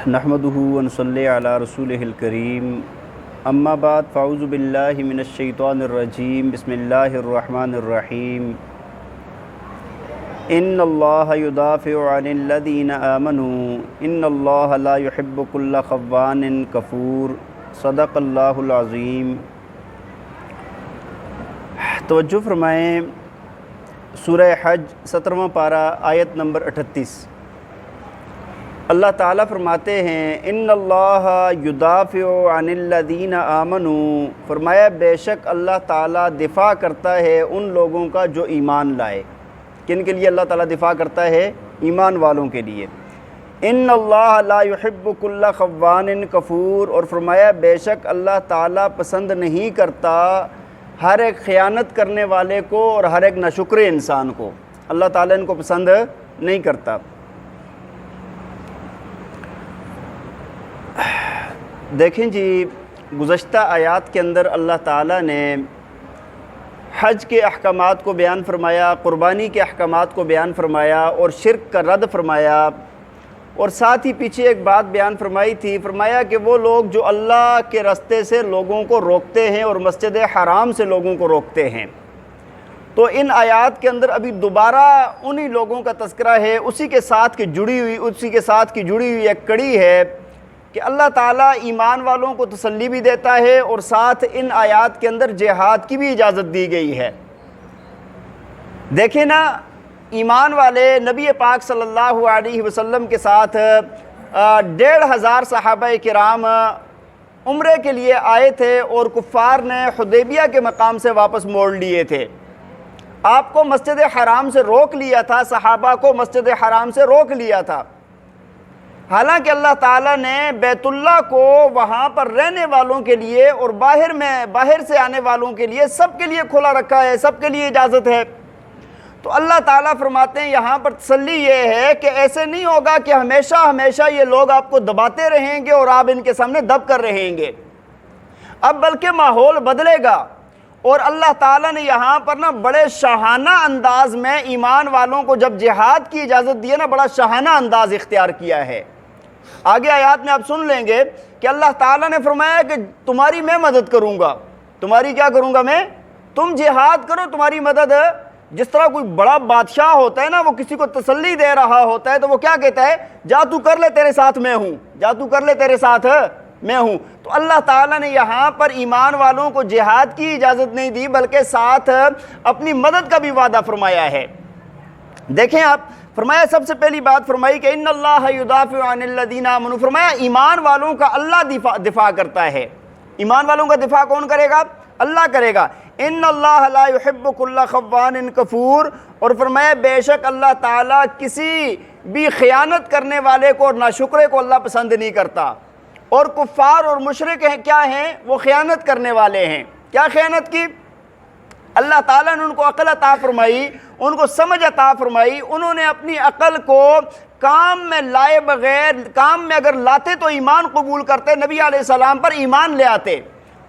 نحمدہ ونصلی علی رسولہ الکریم اما بعد فاعوذ باللہ من الشیطان الرجیم بسم اللہ الرحمن الرحیم ان اللہ یدافع عن الذین آمنوا ان اللہ لا يحب كل خوان کفور صدق اللہ العظیم۔ توجہ فرمائیں، سورہ حج 17واں پارہ آیت نمبر 38۔ اللہ تعالیٰ فرماتے ہیں ان اللہ یدافع عن الذین آمنوا، فرمایا بے شک اللہ تعالیٰ دفاع کرتا ہے ان لوگوں کا جو ایمان لائے۔ کن کے لیے اللہ تعالیٰ دفاع کرتا ہے؟ ایمان والوں کے لیے۔ ان اللہ لا يحب كل خوان کفور، اور فرمایا بے شک اللہ تعالیٰ پسند نہیں کرتا ہر ایک خیانت کرنے والے کو اور ہر ایک ناشکر انسان کو۔ اللہ تعالیٰ ان کو پسند نہیں کرتا۔ دیکھیں جی، گزشتہ آیات کے اندر اللہ تعالیٰ نے حج کے احکامات کو بیان فرمایا، قربانی کے احکامات کو بیان فرمایا اور شرک کا رد فرمایا، اور ساتھ ہی پیچھے ایک بات بیان فرمائی تھی، فرمایا کہ وہ لوگ جو اللہ کے راستے سے لوگوں کو روکتے ہیں اور مسجد حرام سے لوگوں کو روکتے ہیں، تو ان آیات کے اندر ابھی دوبارہ انہی لوگوں کا تذکرہ ہے، اسی کے ساتھ کی جڑی ہوئی ایک کڑی ہے کہ اللہ تعالیٰ ایمان والوں کو تسلی بھی دیتا ہے اور ساتھ ان آیات کے اندر جہاد کی بھی اجازت دی گئی ہے۔ دیکھیں نا، ایمان والے نبی پاک صلی اللہ علیہ وسلم کے ساتھ 1500 صحابہ کرام عمرے کے لیے آئے تھے اور کفار نے حدیبیہ کے مقام سے واپس موڑ لیے تھے۔ آپ کو مسجد حرام سے روک لیا تھا، صحابہ کو مسجد حرام سے روک لیا تھا، حالانکہ اللہ تعالیٰ نے بیت اللہ کو وہاں پر رہنے والوں کے لیے اور باہر سے آنے والوں کے لیے سب کے لیے کھلا رکھا ہے، سب کے لیے اجازت ہے۔ تو اللہ تعالیٰ فرماتے ہیں یہاں پر تسلی یہ ہے کہ ایسے نہیں ہوگا کہ ہمیشہ یہ لوگ آپ کو دباتے رہیں گے اور آپ ان کے سامنے دب کر رہیں گے، اب بلکہ ماحول بدلے گا۔ اور اللہ تعالیٰ نے یہاں پر بڑے شاہانہ انداز میں ایمان والوں کو جب جہاد کی اجازت دی ہے بڑا شاہانہ انداز اختیار کیا ہے۔ آگے آیات میں آپ سن لیں گے کہ اللہ تعالیٰ نے فرمایا کہ تمہاری میں مدد کروں گا۔ تمہاری کیا کروں گا میں؟ تم جہاد کرو، تمہاری مدد۔ جس طرح کوئی بڑا بادشاہ ہوتا ہے وہ کسی کو تسلی دے رہا ہوتا ہے تو وہ کیا کہتا ہے؟ جا تو کر لے، تیرے ساتھ میں ہوں، جا تو کر لے، تیرے ساتھ میں ہوں۔ تو اللہ تعالیٰ نے یہاں پر ایمان والوں کو جہاد کی اجازت نہیں دی بلکہ ساتھ اپنی مدد کا بھی وعدہ فرمایا ہے۔ دیکھیں آپ، فرمایا سب سے پہلی بات فرمائی کہ ان اللہ یدافع عن الذین آمنوا، فرمایا ایمان والوں کا اللہ دفاع کرتا ہے۔ ایمان والوں کا دفاع کون کرے گا؟ اللہ کرے گا۔ ان اللہ لا يحب كل خوان کفور، اور فرمایا بے شک اللہ تعالیٰ کسی بھی خیانت کرنے والے کو اور ناشکرے کو اللہ پسند نہیں کرتا۔ اور کفار اور مشرک ہیں کیا ہیں؟ وہ خیانت کرنے والے ہیں۔ کیا خیانت کی؟ اللہ تعالیٰ نے ان کو عقل عطا فرمائی، ان کو سمجھ عطا فرمائی، انہوں نے اپنی عقل کو کام میں لائے بغیر، کام میں اگر لاتے تو ایمان قبول کرتے، نبی علیہ السلام پر ایمان لے آتے،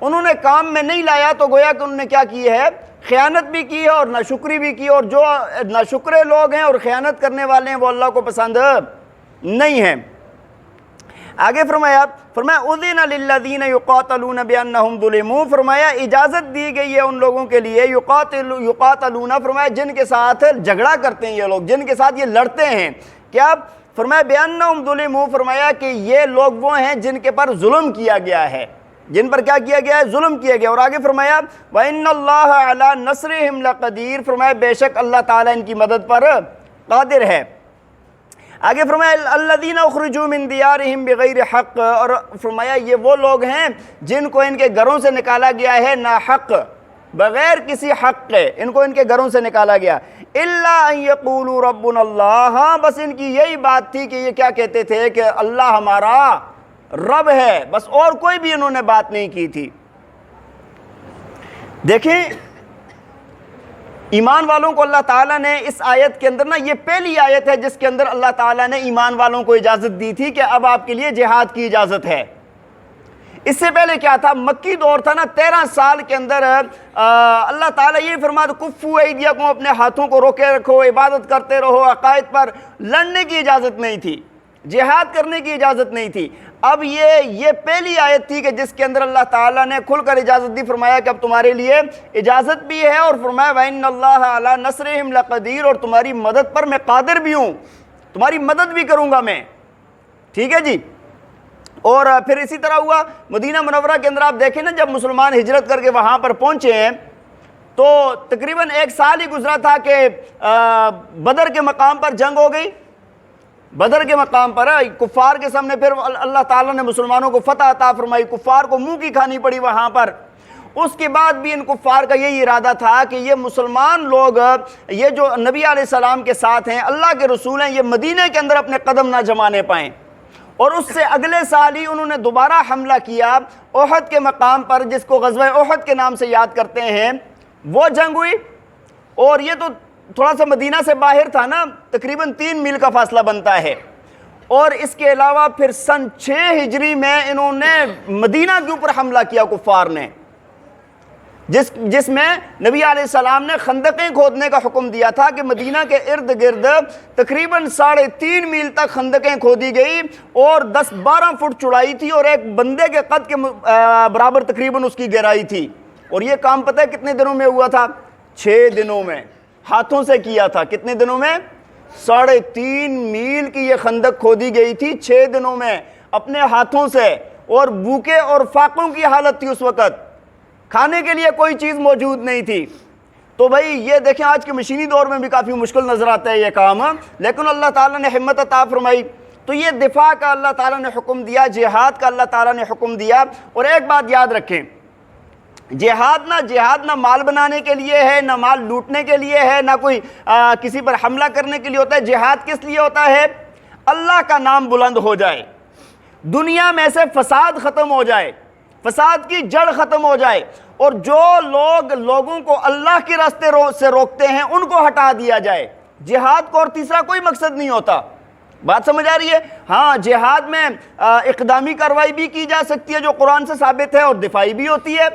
انہوں نے کام میں نہیں لایا تو گویا کہ انہوں نے کیا کی ہے؟ خیانت بھی کی ہے اور ناشکری بھی کی، اور جو ناشکرے لوگ ہیں اور خیانت کرنے والے ہیں وہ اللہ کو پسند نہیں ہیں۔ آگے فرمایا اذن للذین یقاتلون بانہم ظلموا، فرمایا اجازت دی گئی ہے ان لوگوں کے لیے یقاتلون، فرمایا جن کے ساتھ جھگڑا کرتے ہیں یہ لوگ، جن کے ساتھ یہ لڑتے ہیں۔ کیا؟ فرمایا بانہم ظلموا، فرمایا کہ یہ لوگ وہ ہیں جن کے پر ظلم کیا گیا ہے، جن پر کیا کیا گیا ہے؟ ظلم کیا گیا۔ اور آگے فرمایا وَإِنَّ اللَّهَ عَلَى نَصْرِهِمْ لَقَدِيرٌ، فرمایا بے شک اللہ تعالیٰ ان کی مدد پر قادر ہے۔ آگے فرمایا الذین اخرجوا من دیارہم بغیر حق، اور فرمایا یہ وہ لوگ ہیں جن کو ان کے گھروں سے نکالا گیا ہے ناحق، بغیر کسی حق کے ان کو ان کے گھروں سے نکالا گیا۔ الا ان یقولوا ربنا اللہ، ہاں بس ان کی یہی بات تھی کہ یہ کیا کہتے تھے کہ اللہ ہمارا رب ہے، بس اور کوئی بھی انہوں نے بات نہیں کی تھی۔ دیکھیں ایمان والوں کو اللہ تعالیٰ نے اس آیت کے اندر یہ پہلی آیت ہے جس کے اندر اللہ تعالیٰ نے ایمان والوں کو اجازت دی تھی کہ اب آپ کے لیے جہاد کی اجازت ہے۔ اس سے پہلے کیا تھا؟ مکی دور تھا 13 سال کے اندر اللہ تعالیٰ یہ فرماتا کفو ایدیکم، اپنے ہاتھوں کو روکے رکھو، عبادت کرتے رہو، عقائد پر لڑنے کی اجازت نہیں تھی۔ جہاد کرنے کی اجازت نہیں تھی۔ اب یہ پہلی آیت تھی کہ جس کے اندر اللہ تعالیٰ نے کھل کر اجازت دی، فرمایا کہ اب تمہارے لیے اجازت بھی ہے، اور فرمایا وَإِنَّ اللَّهَ عَلَىٰ نَصْرِهِمْ لَقَدِيرٌ، اور تمہاری مدد پر میں قادر بھی ہوں، تمہاری مدد بھی کروں گا میں۔ ٹھیک ہے جی۔ اور پھر اسی طرح ہوا مدینہ منورہ کے اندر، آپ دیکھیں نا جب مسلمان ہجرت کر کے وہاں پر پہنچے ہیں تو تقریباً 1 سال ہی گزرا تھا کہ بدر کے مقام پر جنگ ہو گئی۔ بدر کے مقام پر کفار کے سامنے پھر اللہ تعالیٰ نے مسلمانوں کو فتح عطا فرمائی، کفار کو منہ کی کھانی پڑی وہاں پر۔ اس کے بعد بھی ان کفار کا یہی ارادہ تھا کہ یہ مسلمان لوگ، یہ جو نبی علیہ السلام کے ساتھ ہیں، اللہ کے رسول ہیں، یہ مدینہ کے اندر اپنے قدم نہ جمانے پائیں۔ اور اس سے اگلے سال ہی انہوں نے دوبارہ حملہ کیا احد کے مقام پر، جس کو غزوہ احد کے نام سے یاد کرتے ہیں۔ وہ جنگ ہوئی، اور یہ تو تھوڑا سا مدینہ سے باہر تھا نا، تقریباً 3 میل کا فاصلہ بنتا ہے۔ اور اس کے علاوہ پھر سن 6 ہجری میں انہوں نے مدینہ کے اوپر حملہ کیا کفار نے، جس میں نبی علیہ السلام نے خندقیں کھودنے کا حکم دیا تھا کہ مدینہ کے ارد گرد تقریباً 3.5 میل تک خندقیں کھودی گئی، اور 10-12 فٹ چوڑائی تھی، اور ایک بندے کے قد کے برابر تقریباً اس کی گہرائی تھی۔ اور یہ کام پتہ ہے کتنے دنوں میں ہوا تھا؟ 6 دنوں میں، ہاتھوں سے کیا تھا۔ کتنے دنوں میں؟ 3.5 میل کی یہ خندق کھودی گئی تھی 6 دنوں میں اپنے ہاتھوں سے، اور بھوکے اور فاقوں کی حالت تھی اس وقت، کھانے کے لیے کوئی چیز موجود نہیں تھی۔ تو بھائی یہ دیکھیں آج کے مشینی دور میں بھی کافی مشکل نظر آتا ہے یہ کام، لیکن اللہ تعالیٰ نے ہمت عطا فرمائی۔ تو یہ دفاع کا اللہ تعالیٰ نے حکم دیا، جہاد کا اللہ تعالیٰ نے حکم دیا۔ اور ایک بات یاد رکھیں، جہاد نہ مال بنانے کے لیے ہے، نہ مال لوٹنے کے لیے ہے، نہ کوئی کسی پر حملہ کرنے کے لیے ہوتا ہے۔ جہاد کس لیے ہوتا ہے؟ اللہ کا نام بلند ہو جائے، دنیا میں سے فساد ختم ہو جائے، فساد کی جڑ ختم ہو جائے، اور جو لوگ لوگوں کو اللہ کے راستے سے روکتے ہیں ان کو ہٹا دیا جائے۔ جہاد کو اور تیسرا کوئی مقصد نہیں ہوتا۔ بات سمجھ آ رہی ہے؟ ہاں، جہاد میں اقدامی کارروائی بھی کی جا سکتی ہے جو قرآن سے ثابت ہے، اور دفاعی بھی ہوتی ہے۔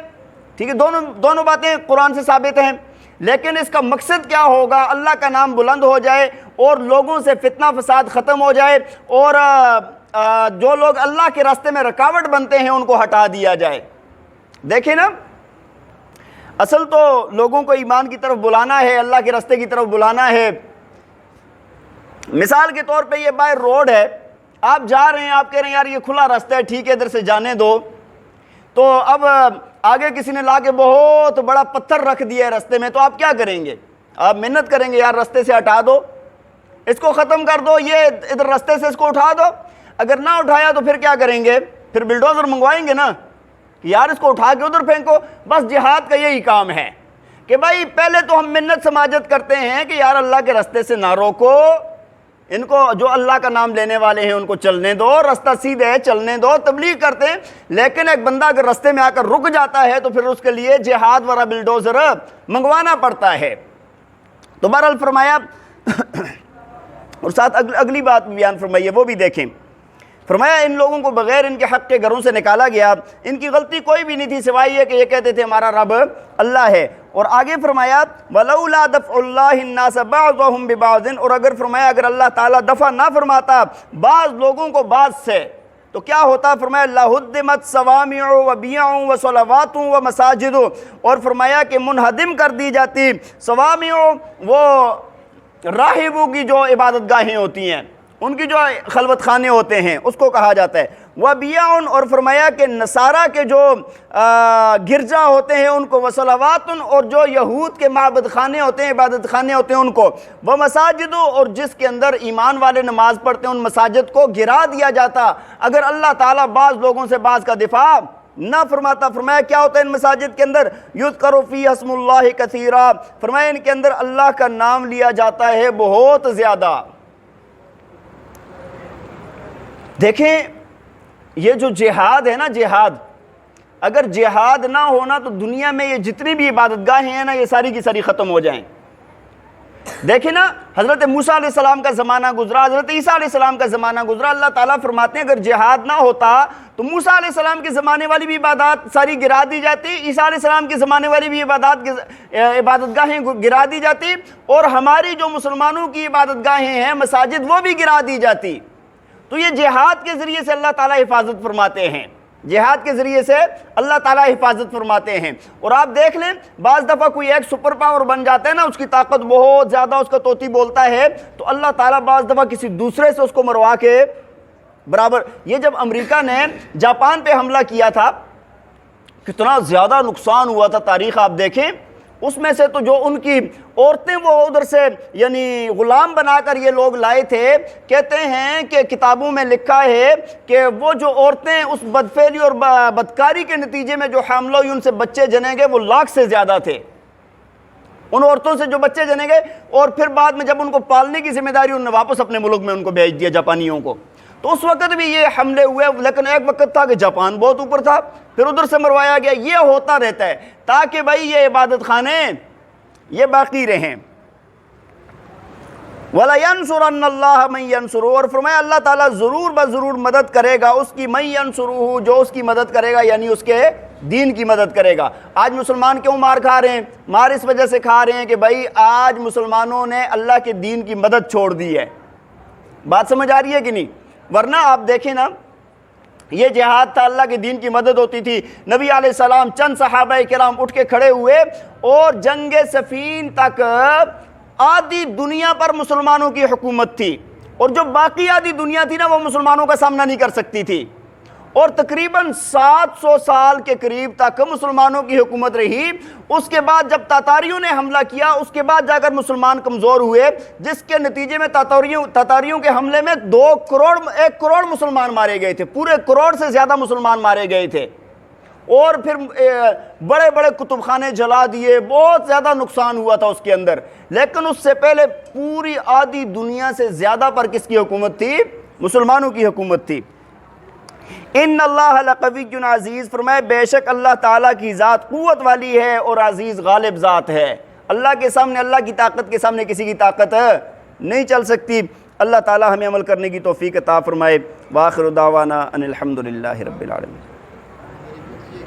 ٹھیک ہے، دونوں باتیں قرآن سے ثابت ہیں، لیکن اس کا مقصد کیا ہوگا؟ اللہ کا نام بلند ہو جائے، اور لوگوں سے فتنہ فساد ختم ہو جائے، اور جو لوگ اللہ کے راستے میں رکاوٹ بنتے ہیں ان کو ہٹا دیا جائے۔ دیکھیں نا، اصل تو لوگوں کو ایمان کی طرف بلانا ہے، اللہ کے راستے کی طرف بلانا ہے۔ مثال کے طور پہ یہ باہر روڈ ہے، آپ جا رہے ہیں، آپ کہہ رہے ہیں یار یہ کھلا راستہ ہے، ٹھیک ہے ادھر سے جانے دو، تو اب آگے کسی نے لا کے بہت بڑا پتھر رکھ دیا ہے راستے میں، تو آپ کیا کریں گے؟ آپ محنت کریں گے یار راستے سے ہٹا دو، اس کو ختم کر دو، یہ ادھر راستے سے اس کو اٹھا دو۔ اگر نہ اٹھایا تو پھر کیا کریں گے؟ پھر بلڈوزر منگوائیں گے نا کہ یار اس کو اٹھا کے ادھر پھینکو۔ بس جہاد کا یہی کام ہے کہ بھائی پہلے تو ہم منت سماجت کرتے ہیں کہ یار اللہ کے راستے سے نہ روکو، ان کو جو اللہ کا نام لینے والے ہیں ان کو چلنے دو، راستہ سیدھے ہے چلنے دو، تبلیغ کرتے ہیں۔ لیکن ایک بندہ اگر راستے میں آ کر رک جاتا ہے تو پھر اس کے لیے جہاد والا بلڈوزر منگوانا پڑتا ہے۔ تو بہرحال فرمایا اور ساتھ اگلی بات بیان فرمائی ہے وہ بھی دیکھیں، فرمایا ان لوگوں کو بغیر ان کے حق کے گھروں سے نکالا گیا، ان کی غلطی کوئی بھی نہیں تھی سوائے یہ کہ یہ کہتے تھے ہمارا رب اللہ ہے۔ اور آگے فرمایا وَلَوْلَا دَفْعُ اللَّهِ النَّاسَ بَعْضَهُمْ بِبَعْضٍ، اور اگر فرمایا اگر اللہ تعالیٰ دفع نہ فرماتا بعض لوگوں کو بعض سے تو کیا ہوتا؟ فرمایا لَهُدِّمَتْ صَوَامِعُ وَبِيَعٌ وَصَلَوَاتٌ وَمَسَاجِدُ، اور فرمایا کہ منہدم کر دی جاتی صوامع، وہ راہبوں کی جو عبادت گاہیں ہوتی ہیں، ان کی جو خلوت خانے ہوتے ہیں اس کو کہا جاتا ہے، وَبِيَعٌ، اور فرمایا کہ نصارہ کے جو گرجا ہوتے ہیں ان کو، وَصَلَوَاتٌ، اور جو یہود کے معبد خانے ہوتے ہیں عبادت خانے ہوتے ہیں ان کو، وَمَسَاجِدُ، اور جس کے اندر ایمان والے نماز پڑھتے ہیں ان مساجد کو گرا دیا جاتا اگر اللہ تعالیٰ بعض لوگوں سے بعض کا دفاع نہ فرماتا۔ فرمایا کیا ہوتا ہے ان مساجد کے اندر؟ یذکر فیہ اسم اللہ کثیرا، فرمایا ان کے اندر اللہ کا نام لیا جاتا ہے بہت زیادہ۔ دیکھیں یہ جو جہاد ہے نا، جہاد اگر جہاد نہ ہونا تو دنیا میں یہ جتنی بھی عبادت گاہیں ہیں نا یہ ساری کی ساری ختم ہو جائیں۔ دیکھیں نا، حضرت موسیٰ علیہ السلام کا زمانہ گزرا، حضرت عیسیٰ علیہ السلام کا زمانہ گزرا، اللہ تعالیٰ فرماتے ہیں اگر جہاد نہ ہوتا تو موسیٰ علیہ السلام کے زمانے والی بھی عبادات ساری گرا دی جاتی، عیسیٰ علیہ السلام کے زمانے والی بھی عبادت گاہیں گرا دی جاتی، اور ہماری جو مسلمانوں کی عبادت گاہیں ہیں مساجد وہ بھی گرا دی جاتی۔ تو یہ جہاد کے ذریعے سے اللہ تعالیٰ حفاظت فرماتے ہیں، جہاد کے ذریعے سے اللہ تعالیٰ حفاظت فرماتے ہیں۔ اور آپ دیکھ لیں بعض دفعہ کوئی ایک سپر پاور بن جاتا ہے نا، اس کی طاقت بہت زیادہ، اس کا طوطی بولتا ہے، تو اللہ تعالیٰ بعض دفعہ کسی دوسرے سے اس کو مروا کے برابر۔ یہ جب امریکہ نے جاپان پہ حملہ کیا تھا کتنا زیادہ نقصان ہوا تھا، تاریخ آپ دیکھیں، اس میں سے تو جو ان کی عورتیں وہ ادھر سے یعنی غلام بنا کر یہ لوگ لائے تھے، کہتے ہیں کہ کتابوں میں لکھا ہے کہ وہ جو عورتیں اس بدفعلی اور بدکاری کے نتیجے میں جو حاملہ ہوئی ان سے بچے جنیں گے وہ 1,00,000 سے زیادہ تھے، ان عورتوں سے جو بچے جنیں گے۔ اور پھر بعد میں جب ان کو پالنے کی ذمہ داری انہوں نے واپس اپنے ملک میں ان کو بھیج دیا جاپانیوں کو، تو اس وقت بھی یہ حملے ہوئے، لیکن ایک وقت تھا کہ جاپان بہت اوپر تھا، پھر ادھر سے مروایا گیا۔ یہ ہوتا رہتا ہے تاکہ بھائی یہ عبادت خانے یہ باقی رہیں۔ وَلَيَنْصُرَنَّ اللَّهَ مَن يَنْصُرُهُ، اور فرمایا اللہ تعالیٰ ضرور بضرور مدد کرے گا اس کی، مَن يَنْصُرُهُ، جو اس کی مدد کرے گا، یعنی اس کے دین کی مدد کرے گا۔ آج مسلمان کیوں مار کھا رہے ہیں؟ مار اس وجہ سے کھا رہے ہیں کہ بھائی آج مسلمانوں نے اللہ کے دین کی مدد چھوڑ دی ہے۔ بات سمجھ آ رہی ہے کہ نہیں؟ ورنہ آپ دیکھیں نا، یہ جہاد تھا، اللہ کے دین کی مدد ہوتی تھی۔ نبی علیہ السلام چند صحابہ کرام اٹھ کے کھڑے ہوئے اور جنگ صفین تک آدھی دنیا پر مسلمانوں کی حکومت تھی، اور جو باقی آدھی دنیا تھی نا وہ مسلمانوں کا سامنا نہیں کر سکتی تھی، اور تقریباً 700 سال کے قریب تک مسلمانوں کی حکومت رہی۔ اس کے بعد جب تاتاریوں نے حملہ کیا، اس کے بعد جا کر مسلمان کمزور ہوئے، جس کے نتیجے میں تاتاریوں کے حملے میں 1 کروڑ مسلمان مارے گئے تھے، پورے کروڑ سے زیادہ مسلمان مارے گئے تھے، اور پھر بڑے بڑے کتب خانے جلا دیے، بہت زیادہ نقصان ہوا تھا اس کے اندر۔ لیکن اس سے پہلے پوری آدھی دنیا سے زیادہ پر کس کی حکومت تھی؟ مسلمانوں کی حکومت تھی۔ ان اللہ لقوی عزیز، فرمائے بے شک اللہ تعالیٰ کی ذات قوت والی ہے اور عزیز غالب ذات ہے۔ اللہ کے سامنے، اللہ کی طاقت کے سامنے کسی کی طاقت نہیں چل سکتی۔ اللہ تعالیٰ ہمیں عمل کرنے کی توفیق عطا فرمائے۔ وآخر دعوانا ان الحمد للہ رب العالمین۔